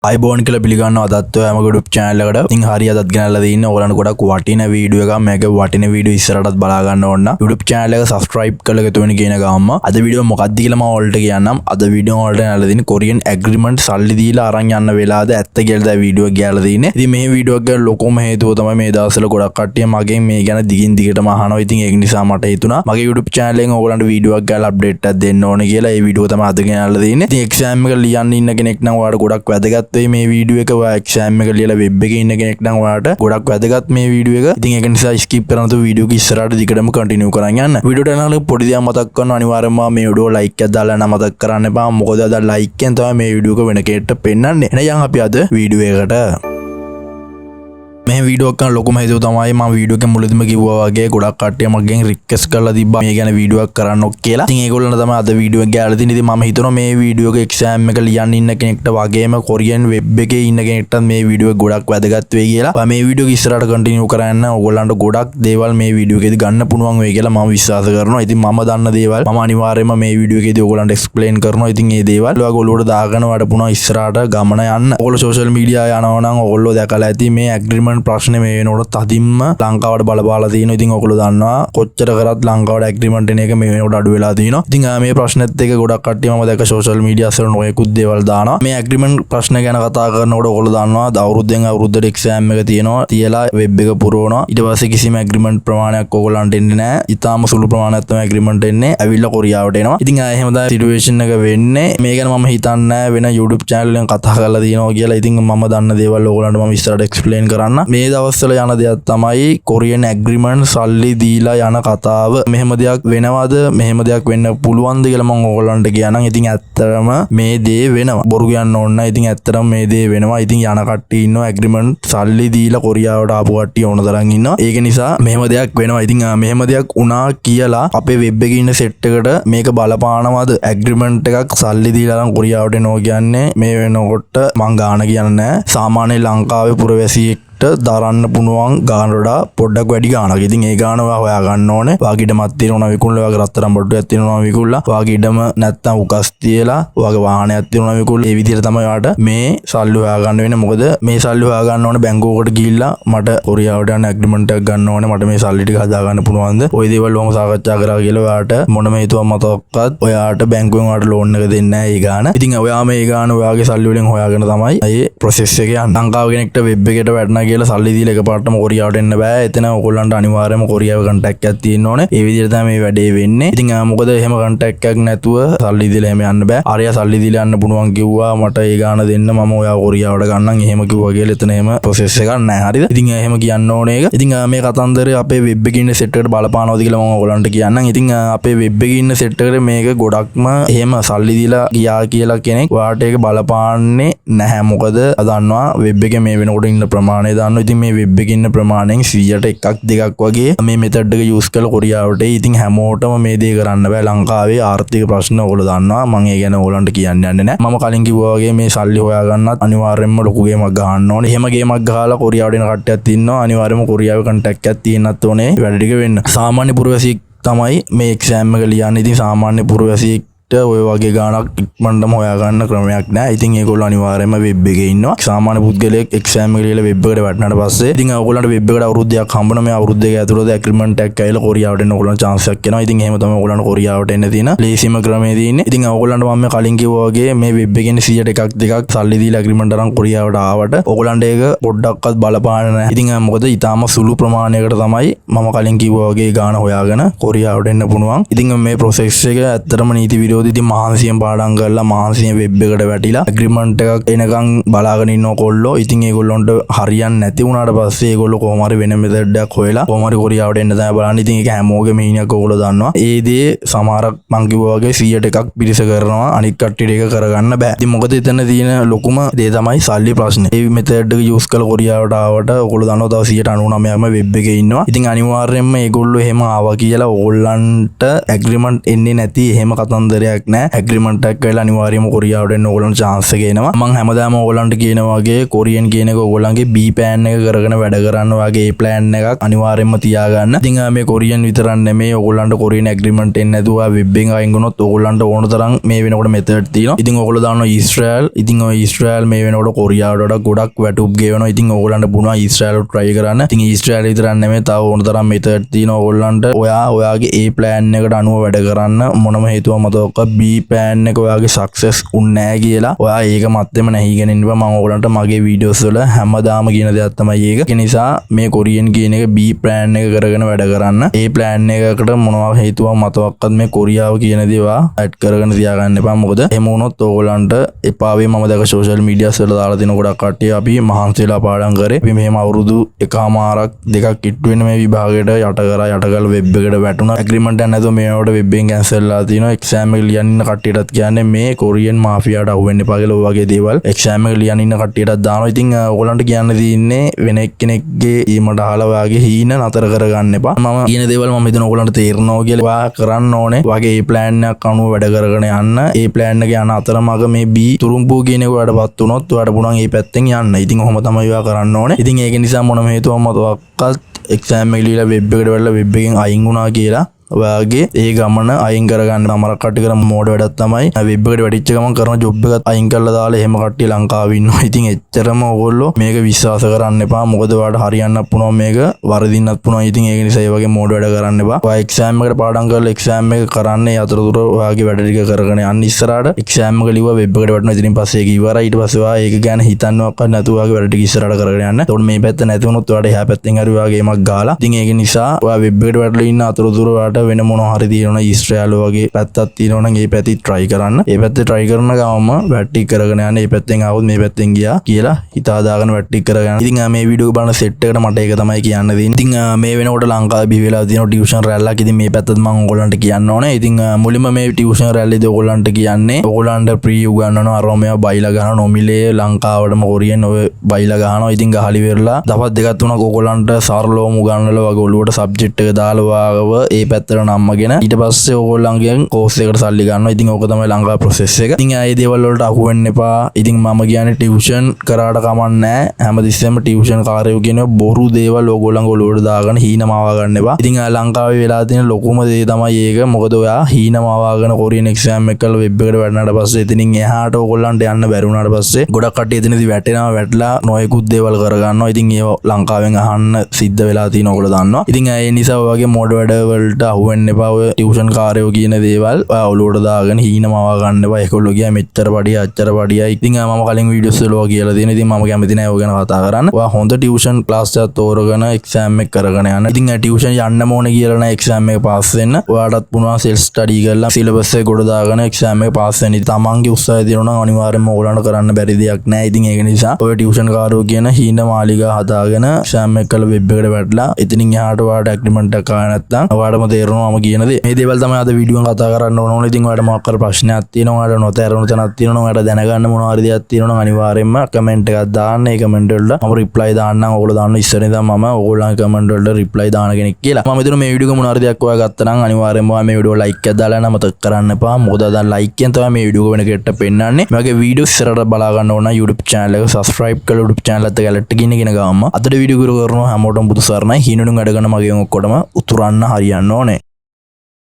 iBoon කියලා පිළිගන්නවා අදත් ඔයාම YouTube channel එකට. ඉතින් හරිය අදත් ගෙනල්ලා දෙන්න ඕගලන්ට ගොඩක් වටින වීඩියෝ එකක්. මේක වටින වීඩියෝ ඉස්සරහටත් බලා ගන්න ඕන නම් YouTube channel එක subscribe කරලා ගතු වෙන කියන ගාම අද වීඩියෝ මොකක්ද කියලා මම ඔයාලට කියන්නම්. අද වීඩියෝ වලට ගෙනල්ලා දෙන්නේ කොරියන් ඇග්‍රීමන්ට් සල්ලි දීලා අරන් යන්න වෙලාද ඇත්ත කියලා වීඩියෝ එක ගෙනල්ලා දෙන්නේ. ඉතින් මේ වීඩියෝ එක ලොකම හේතුව තමයි මේ දවස්වල ගොඩක් කට්ටිය මගෙන් මේ ගැන දිගින් දිගටම අහනවා. ඉතින් ඒක නිසා මට හිතුණා මගේ YouTube channel එකෙන් ඕගලන්ට වීඩියෝ එකක් ගාලා අප්ඩේට් එකක් දෙන්න ඕනේ කියලා. ඒ වීඩියෝ තමයි අද ගෙනල්ලා දෙන්නේ. ඉතින් exam එක ලියන්න ඉන්න කෙනෙක් නම් ඔයාලට ගොඩක් වැදගත් වෙයි මේ වීඩියෝ එක. exam එක ලියලා web එකේ ඉන්න කෙනෙක් නම් ඔයාලට ගොඩක් වැදගත් මේ වීඩියෝ එක. ඉතින් ඒක නිසා skip කරන්න තු වීඩියෝ එක ඉස්සරහට දිගටම continue කරන් යන්න. වීඩියෝට යනකොට පොඩි දෙයක් මතක් කරනවා අනිවාර්යයෙන්ම මේ වීඩියෝ like එකක් දාලා නම් මතක් කරන්න එපා. මොකද අද like එකෙන් තමයි මේ වීඩියෝ එක වෙන කෙනෙක්ට පෙන්නන්නේ. එහෙනම් අපි අද වීඩියෝ එකට මේ වීඩියෝ එක ලොකුම හේතුව තමයි මම වීඩියෝ එකේ මුලදීම කිව්වා වගේ ගොඩක් කට්ටිය මගෙන් රික්වෙස්ට් කරලා තිබ්බා මේ ගැන වීඩියෝ එකක් කරන්න ඕක කියලා. ඉතින් ඒගොල්ලන්ට තමයි අද වීඩියෝ එක ගෑලා තියෙන්නේ. ඉතින් මම හිතනවා මේ වීඩියෝ එක එක්සෑම් එක ලියන්න ඉන්න කෙනෙක්ට වගේම කොරියන් වෙබ් එකේ ඉන්න කෙනෙක්ට මේ වීඩියෝ එක ගොඩක් වැදගත් වෙයි කියලා. මම මේ වීඩියෝ එක ඉස්සරහට කන්ටිනියු කරන්න ඕගොල්ලන්ට ගොඩක් දේවල් මේ වීඩියෝ එකේදී ගන්න පුළුවන් වෙයි කියලා මම විශ්වාස කරනවා. ඉතින් මම දන්න දේවල් මම අනිවාර්යයෙන්ම මේ වීඩියෝ එකේදී ඕගොල්ලන්ට එක්ස්ප්ලেইন කරනවා. ඉතින් මේ දේවල් ඔයගොල්ලෝ ඔළුවට දාගෙන වඩපුණා ඉස්සරහට ගමන යන්න. ඕගොල්ලෝ සෝෂල් මීඩියා යනවා නම් ඕගොල්ලෝ දැකලා ඇති මේ ඇග්‍රීමන්ට් ප්‍රශ්නේ මේ වෙනකොට තදින්ම ලංකාවට බලපාලා තියෙනවා. ඉතින් ඔයගොල්ලෝ දන්නවා කොච්චර කරත් ලංකාවට ඇග්‍රීමන්ට් එන එක මේ වෙනකොට අඩු වෙලා තියෙනවා. ඉතින් මේ ප්‍රශ්නෙත් එක ගොඩක් කට්ටිය මම දැක්ක සෝෂල් මීඩියා වල නොයෙකුත් දේවල් දානවා. මේ ඇග්‍රීමන්ට් ප්‍රශ්න ගැන කතා කරනකොට ඔයගොල්ලෝ දන්නවා අවුරුද්දෙන් අවුරුද්දට එක්සෑම් එක තියෙනවා. තියලා වෙබ් එක පුරවනවා. ඊට පස්සේ කිසිම ඇග්‍රීමන්ට් ප්‍රමාණයක් ඔයගොල්ලන්ට එන්නේ නැහැ. ඊටාම සුළු ප්‍රමාණයක් තමයි ඇග්‍රීමන්ට් එන්නේ. ඇවිල්ලා කොරියාවට එනවා. ඉතින් එහෙම තමයි සිටුේෂන් එක වෙන්නේ. මේ ගැන මම හිතන්නේ වෙන YouTube channel එකෙන් කතා කරලා තියෙනවා කියලා. ඉතින් මම දන්න දේවල් ඔයගොල්ලන්ට මම ඉස්සරහට එක්ස්ප්ලেইন කරන්න. මේ දවස්වල යන දෙයක් තමයි කොරියන් ඇග්‍රීමන්ට් සල්ලි දීලා යන කතාව. මෙහෙම දෙයක් වෙනවද? මෙහෙම දෙයක් වෙන්න පුළුවන්ද කියලා මම ඕගොල්ලන්ට කියනනම් ඉතින් ඇත්තටම මේ දේ වෙනවා. බොරු කියන්න ඕන නැහැ. ඉතින් ඇත්තටම මේ දේ වෙනවා. ඉතින් යන කට්ටිය ඉන්නවා ඇග්‍රීමන්ට් සල්ලි දීලා කොරියාවට ආපු කට්ටිය ඕන තරම් ඉන්නවා. ඒක නිසා මෙහෙම දෙයක් වෙනවා. ඉතින් මෙහෙම දෙයක් වුණා කියලා අපේ වෙබ් එකේ ඉන්න සෙට් එකට මේක බලපානවද? ඇග්‍රීමන්ට් එකක් සල්ලි දීලා නම් කොරියාවට එනවා කියන්නේ මේ වෙනකොට මං ගාන කියන්නේ නැහැ. සාමාන්‍ය ලංකාවේ පුරවැසියෙක් දරන්න පුළුවන් ගාන වඩා පොඩ්ඩක් වැඩි ගානක්. ඉතින් ඒ ගාන ඔයා හොයා ගන්න ඕනේ. වාගේ ඉඩමක් තියෙනවා විකුණලා, වාගේ රත්තරන් බඩුවක් තියෙනවා විකුණලා, වාගේ ඉඩම නැත්තම් උකස් තියලා, වාගේ වාහනයක් තියෙනවා විකුණලා. ඒ විදිහට තමයි ඔයාට මේ සල්ලි හොයා ගන්න වෙන්නේ. මොකද මේ සල්ලි හොයා ගන්න ඕනේ බැංකුවකට ගිහිල්ලා මට කොරියාවට යන ඇග්‍රීමන්ට් එකක් ගන්න ඕනේ. මට මේ සල්ලි ටික හදා ගන්න පුළුවන්ද? ওই දේවල් වම සාකච්ඡා කරා කියලා ඔයාට මොනම හේතුවක් මතවත් ඔයාට බැංකුවෙන් ඔයාට ලෝන් එක දෙන්නේ නැහැ ඒ ගාන. ඉතින් ඔයා මේ ගාන ඔයාගේ සල්ලි වලින් හොයාගෙන තමයි මේ ප්‍රොසෙස් එක යන්නේ. ලංකාව කෙනෙක්ට වෙබ් එකට වැටෙනා කියලා සල්ලි දීලා එකපාරටම කොරියාවට එන්න බෑ. එතන ඔයගොල්ලන්ට අනිවාර්යයෙන්ම කොරියාවේ කන්ටැක්ට් එකක් තියෙන්න ඕනේ. ඒ විදිහට තමයි මේ වැඩේ වෙන්නේ. ඉතින් මොකද එහෙම කන්ටැක්ට් එකක් නැතුව සල්ලි දීලා එහෙම යන්න බෑ. ආරියා සල්ලි දීලා යන්න පුළුවන් කිව්වා මට ඒ ගාන දෙන්න මම ඔයා කොරියාවට ගන්නම් එහෙම කිව්වා කියලා එතන එහෙම ප්‍රොසෙස් එකක් නැහැ. හරිද? ඉතින් එහෙම කියන්න ඕනේ ඒක. ඉතින් මේ කතන්දරේ අපේ වෙබ් එකේ ඉන්න සෙට් එකට බලපානවද කියලා මම ඔයගොල්ලන්ට කියන්නම්. ඉතින් අපේ වෙබ් එකේ ඉන්න සෙට් එකට මේක ගොඩක්ම එහෙම සල්ලි දීලා ගියා කියලා කෙනෙක් ඔයාට ඒක බලපාන්නේ නැහැ. මොකද දන්නවා වෙබ් එකේ මේ වෙනකොට ඉන්න ප්‍රමාණය දන්නවා. ඉතින් මේ වෙබ් එකේ ඉන්න ප්‍රමාණයෙන් 100ට එකක් දෙකක් වගේ මේ මෙතඩ් එක යූස් කරලා කොරියාවට. ඉතින් හැමෝටම මේ දේ කරන්න බෑ. ලංකාවේ ආර්ථික ප්‍රශ්න ඔයගොල්ලෝ දන්නවා. මම ඒ ගැන ඔයගොල්ලන්ට කියන්න යන්නේ නැහැ. මම කලින් කිව්වා වගේ මේ සල්ලි හොයා ගන්නත් අනිවාර්යයෙන්ම ලොකු ගේමක් ගහන්න ඕනේ. එහෙම ගේමක් ගහලා කොරියාවට එන කට්ටියක් ඉන්නවා. අනිවාර්යයෙන්ම කොරියාවේ කන්ටැක්ට් එකක් තියෙන්නත් ඕනේ. වැඩ ටික වෙන්න. සාමාන්‍ය පුරවැසියෙක් තමයි මේ එක්සෑම් එක ලියන්නේ. ඉතින් සාමාන්‍ය පුරවැසියෙක් ඔය වගේ ගානක් ඉක්මනටම හොයාගන්න ක්‍රමයක් නැහැ. ඉතින් ඒගොල්ලෝ අනිවාර්යයෙන්ම වෙබ් එකේ ඉන්නවා. සාමාන්‍ය පුද්ගලයෙක් එක්සෑම් එක ලියලා වෙබ් එකට වැටෙනාට පස්සේ ඉතින් ඔයගොල්ලන්ට වෙබ් එකට අවුරුද්දක් හම්බුන මේ අවුරුද්ද එක ඇතුළත ඇග්‍රීමන්ට් එකක් ඇවිල්ලා කොරියාවට එන්න ඔයගොල්ලන්ට chance එකක් එනවා. ඉතින් එහෙම තමයි ඔයගොල්ලන්ට කොරියාවට එන්න තියෙන ලේසිම ක්‍රමය තියෙන්නේ. ඉතින් ඔයගොල්ලන්ට මම කලින් කිව්වා වගේ මේ වෙබ් එකේ 100ට එකක් දෙකක් සල්ලි දීලා ඇග්‍රීමන්ට් අරන් කොරියාවට ආවට ඔයගොල්ලන්ට ඒක පොඩ්ඩක්වත් බලපාන්නේ නැහැ. ඉතින් මොකද ඊටාම සුළු ප්‍රමාණයකට තමයි මම කලින් කිව්වා වගේ ගාන හොයාගෙන කොරියාවට එන්න පුළුවන්. ඉතින් මේ process එක ඇත්තටම නීති විරෝධී. ඉතින් මහන්සියෙන් පාඩම් කරලා මහන්සියෙන් වෙබ් එකට වැටිලා ඇග්‍රීමන්ට් එකක් එනකන් බලාගෙන ඉන්න කොල්ලෝ. ඉතින් ඒගොල්ලොන්ට හරියන්නේ නැති වුණාට පස්සේ ඒගොල්ලෝ කොහොම හරි වෙන මෙතඩ් එකක් හොයලා කොහොම හරි කොරියාවට එන්න තමයි බලන්නේ. ඉතින් ඒක හැමෝගෙම හිණයක් ඔයගොල්ලෝ දන්නවා. ඒ දේ සමහරක් මං කිව්වා වගේ 100ට එකක් පිරිස කරනවා. අනිත් කට්ටියට ඒක කරගන්න බෑ. ඉතින් මොකද එතන තියෙන ලොකුම දේ තමයි සල්ලි ප්‍රශ්නේ. මේ මෙතඩ් එක යූස් කරලා කොරියාවට ආවට ඔයගොල්ලෝ දන්නවා තව 99%ම වෙබ් එකේ ඉන්නවා. ඉතින් අනිවාර්යයෙන්ම ඒගොල්ලෝ එහෙම ආවා කියලා ඕගොල්ලන්ට ඇග්‍රීමන්ට් එන්නේ නැති එහෙම කතන්දරයක් දෙයක් නෑ. ඇග්‍රීමන්ට් එකක් කරලා අනිවාර්යයෙන්ම කොරියාවට එන්න ඕගොල්ලන්ට chance එක එනවා. මම හැමදාම ඕගොල්ලන්ට කියන වගේ කොරියන් කියන එක ඕගොල්ලන්ගේ B plan එක කරගෙන වැඩ කරන්න වගේ A plan එකක් අනිවාර්යයෙන්ම තියාගන්න. ඉතින් මේ කොරියන් විතරක් නෙමෙයි ඕගොල්ලන්ට කොරියන් ඇග්‍රීමන්ට් එන්න නැතුව වෙබ් එකෙන් අයින් වුණොත් ඕගොල්ලන්ට ඕන තරම් මේ වෙනකොට මෙතඩ් තියෙනවා. ඉතින් ඕගොල්ලෝ දානවා ඊශ්‍රායල්. ඉතින් ඔය ඊශ්‍රායල් මේ වෙනකොට කොරියාවට වඩා ගොඩක් වැටුප් ගෙවනවා. ඉතින් ඕගොල්ලන්ට පුළුවන් ඊශ්‍රායල් try කරන්න. ඉතින් ඊශ්‍රායල් විතරක් නෙමෙයි තව ඕන තරම් මෙතඩ් තියෙනවා ඕගොල්ලන්ට. ඔයාගේ A plan එකට අනුව වැඩ කරන්න මොනම හේතුවක් මතක B plan එක ඔයාගේ සක්සස් උන්නේ නැහැ කියලා ඔයා ඒක මැත්තේම නැහිගෙන ඉන්නවා. මම ඕගොල්ලන්ට මගේ වීඩියෝස් වල හැමදාම කියන දෙයක් තමයි ඒක. ඒ නිසා මේ කොරියන් කියන එක B plan එක කරගෙන වැඩ කරන්න. A plan එකකට මොනවා හේතුවක් මතවත් මේ කොරියාව කියන දේ ඔයා ඇඩ් කරගෙන තියාගන්න එපා. මොකද එහෙම වුණොත් ඕගොල්ලන්ට එපා වෙයි. මම දැක සෝෂල් මීඩියාස් වල දාලා තියෙන ගොඩක් කට්ටිය අපි මහන්සිලා පාඩම් කරේ. අපි මෙහෙම අවුරුදු එකමාරක් දෙකක් ඉට්ටු වෙන මේ විභාගයට යට කරලා වෙබ් එකට වැටුණා. ඇග්‍රීමන්ට් එක නැතුව මේවට වෙබ් එකෙන් කැන්සල් වෙලා තියෙනවා. එක්සෑම් එක ලියන්න ඉන්න කට්ටියටත් කියන්නේ මේ කොරියන් මාෆියාට අහු වෙන්න එපා කියලා ඔය වගේ දේවල් එක්සෑම් එක ලියන්න ඉන්න කට්ටියටත් දානවා. ඉතින් ඕගොල්ලන්ට කියන්න තියෙන්නේ වෙන එක්කෙනෙක්ගේ ඊමට අහලා ඔයාගේ හීන නතර කරගන්න එපා. මම කියන දේවල් මම හිතන ඕගොල්ලන්ට තේරෙනවා කියලා. ඔයා කරන්න ඕනේ වගේ ඒ ප්ලෑන් එකක් අනුව වැඩ කරගෙන යන්න. ඒ ප්ලෑන් එක යන අතරමඟ මේ B තුරුම්පුව කියන එක වැඩපත් වුණොත් ඔයාලට පුළුවන් මේ පැත්තෙන් යන්න. ඉතින් ඔහොම තමයි ඔයා කරන්න ඕනේ. ඉතින් ඒක නිසා මොනම හේතුවක් මතවත් එක්සෑම් එක ලියලා වෙබ් එකට වෙලා වෙබ් එකෙන් අයින් වුණා කියලා ඔයාගේ ඒ ගමන අයින් කරගන්න. අමරක් කට්ටිය කරන මෝඩ වැඩක් තමයි වෙබ් එකට වැඩිච්ච ගමන් කරන ජොබ් එකත් අයින් කරලා දාලා එහෙම කට්ටිය ලංකාවේ ඉන්නවා. ඉතින් එච්චරම ඕගොල්ලෝ මේක විශ්වාස කරන්න එපා. මොකද ඔයාලට හරියන්නත් පුළුවන් මේක වරදින්නත් පුළුවන්. ඉතින් ඒක නිසා ඒ වගේ මෝඩ වැඩ කරන්න එපා. ඔයා එක්සෑම් එකට පාඩම් කරලා එක්සෑම් එක කරන්නේ අතරතුර ඔයාගේ වැඩ ටික කරගෙන යන්න ඉස්සරහට. එක්සෑම් එක ලිව්වා වෙබ් එකට වැටුණා. ඉතින් පස්සේ ඒක ඉවරයි. ඊට පස්සේ ඔයා ඒක ගැන හිතන්නවත් නැතුව ඔයාගේ වැඩ ටික ඉස්සරහට කරගෙන යන්න. එතකොට මේ පැත්ත නැති වුණොත් ඔයාලට එහා පැත්තෙන් හරි ඔයාගේ එමක් ගාලා. ඉතින් ඒක නිසා ඔයා වෙබ් එකට වැටලා ඉන්න අතරතුර ඔයාලට වෙන මොනවා හරි ඊශ්‍රායල් වගේ පැත්තක් තියෙනවා නම් ඒ පැත්තේ try කරන්න. ඒ පැත්තේ try කරන ගමන්ම වැට්ටි කරගෙන යන්න. ඒ පැත්තෙන් ආවොත් මේ පැත්තෙන් ගියා කියලා හිත හදාගෙන වැට්ටි කරගෙන. ඉතින් මේ වීඩියෝ එක බලන සෙට් එකට මට ඒක තමයි කියන්න දෙන්නේ. ඉතින් මේ වෙනකොට ලංකාවේ බිහි වෙලා තියෙන ටියුෂන් රැල්ලක්. ඉතින් මේ පැත්තත් මම ඕගොල්ලන්ට කියන්න ඕනේ. ඉතින් මුලින්ම මේ ටියුෂන් රැල්ලේදී ඕගොල්ලන්ට කියන්නේ ඕගොල්ලන්ට ප්‍රී උගන්වනවා අරම මේවා බයිලා ගන්නවා නොමිලේ ලංකාවටම කොරියන් ඔය බයිලා ගන්නවා. ඉතින් ගහලි වෙරලා දවස් දෙකක් තුනක් ඕගොල්ලන්ට සරලවම උගන්වලා වගේ ඔළුවට සබ්ජෙක්ට් එක දාලා වාගව ඒ පැත්තට නම්මගෙන ඊට පස්සේ ඕගොල්ලන්ගෙන් කෝස් එකට සල්ලි ගන්නවා. ඉතින් ඕක තමයි ලංකාවේ ප්‍රොසෙස් එක. ඉතින් ඒ දේවල් වලට අහු වෙන්න එපා. ඉතින් මම කියන්නේ ටියුෂන් කරාට කමක් නැහැ. හැමතිස්සෙම ටියුෂන් කාර්යෝ කියන බොරු දේවල් ඕගොල්ලන්ගේ ඔළුවට දාගෙන හීනමාවා ගන්න එපා. ඉතින් ලංකාවේ වෙලා තියෙන ලොකුම දේ තමයි ඒක. මොකද ඔයා හීනමාවාගෙන කොරියන් එක්සෑම් එක කරලා වෙබ් එකට වැටුණාට පස්සේ එතනින් එහාට ඕගොල්ලන්ට යන්න බැරි වුණාට පස්සේ ගොඩක් කට්ටිය එතනදී වැටෙනවා. වැටලා නොයෙකුත් දේවල් කරගන්නවා. ඉතින් ඒව ලංකාවෙන් අහන්න සිද්ධ වෙලා තියෙන ඕගොල්ලෝ දන්නවා. ඉතින් ඒ නිසා ඔයගේ මොඩ වැඩ වලට අහු වෙන්න එපා. ඔය ටියුෂන් කාර්යෝ කියන දේවල් ඔළුවට දාගෙන හීනමාවා ගන්න එපා. ඒගොල්ලෝ ගියා මෙච්චර පඩිය අච්චර පඩියයි. ඉතින් මම කලින් වීඩියෝස් වල කියලා තියෙන. ඉතින් මම කැමති නැහැ ඔය ගැන කතා කරන්න. ඔයා හොඳ ටියුෂන් ක්ලාස් එකක් තෝරගෙන එක්සෑම් එක කරගෙන යන්න. ඉතින් ටියුෂන් යන්න ඕනේ කියලා නෑ එක්සෑම් එක පාස් වෙන්න. ඔයාටත් පුළුවන් සෙල්ෆ් ස්ටඩි කරලා සිලබස් එක ගොඩ දාගෙන එක්සෑම් එක පාස් වෙන්න. තමන්ගේ උත්සාහය තියෙනවා නම් අනිවාර්යෙන්ම ඕගොල්ලන්ට කරන්න බැරි දෙයක් නෑ. ඉතින් ඒක නිසා ඔය ටියුෂන් කාර්යෝ කියන හීන මාලිගා හදාගෙන එක්සෑම් එක කරලා වෙබ් එකට වැටලා එතනින් එහාට ඔයාට ඇග්‍රීමන්ට් එකක් ආව නැත්නම් ඔයාටම තේරෙනවා මම කියන දේ. මේ දේවල් තමයි අද වීඩියෝ එක කතා කරන්න ඕනේ. ඉතින් ඔයාලට මොකක් කර ප්‍රශ්නයක් තියෙනවා, ඔයාලට නොතේරුණු තැනක් තියෙනවා, ඔයාලට දැනගන්න මොනවා හරි දෙයක් තියෙනවා නම් අනිවාර්යෙන්ම කමෙන්ට් එකක් දාන්න. ඒ කමෙන්ට් වලට මම රිප්ලයි දාන්නම්. ඔයගොල්ලෝ දාන්න ඉස්සර ඉඳන් මම ඔයගොල්ලන්ගේ කමෙන්ට් වලට රිප්ලයි දාන කෙනෙක් කියලා. මම හිතනවා මේ වීඩියෝ එක මොනවා හරි දෙයක් ඔයා ගත්තා නම් අනිවාර්යෙන්ම ඔයා මේ වීඩියෝ ලයික් එකක් දාලා යන්න මතක කරන්න එපා. මොකද අද ලයික් එකෙන් තමයි මේ වීඩියෝ එක වෙන කෙනෙක්ට පෙන්නන්නේ. මේ වගේ වීඩියෝ ඉස්සරහට බලා ගන්න ඕන YouTube channel එක subscribe කරලා YouTube channel එකත් ගැලට් ගින්න ගාම අදට වීඩියෝ කරනවා. හැමෝටම බුදු සරණයි. හීනුණුන් වැඩ කරන මගේ ඔක්කොටම උතුරන්න හරියන්න ඕනේ.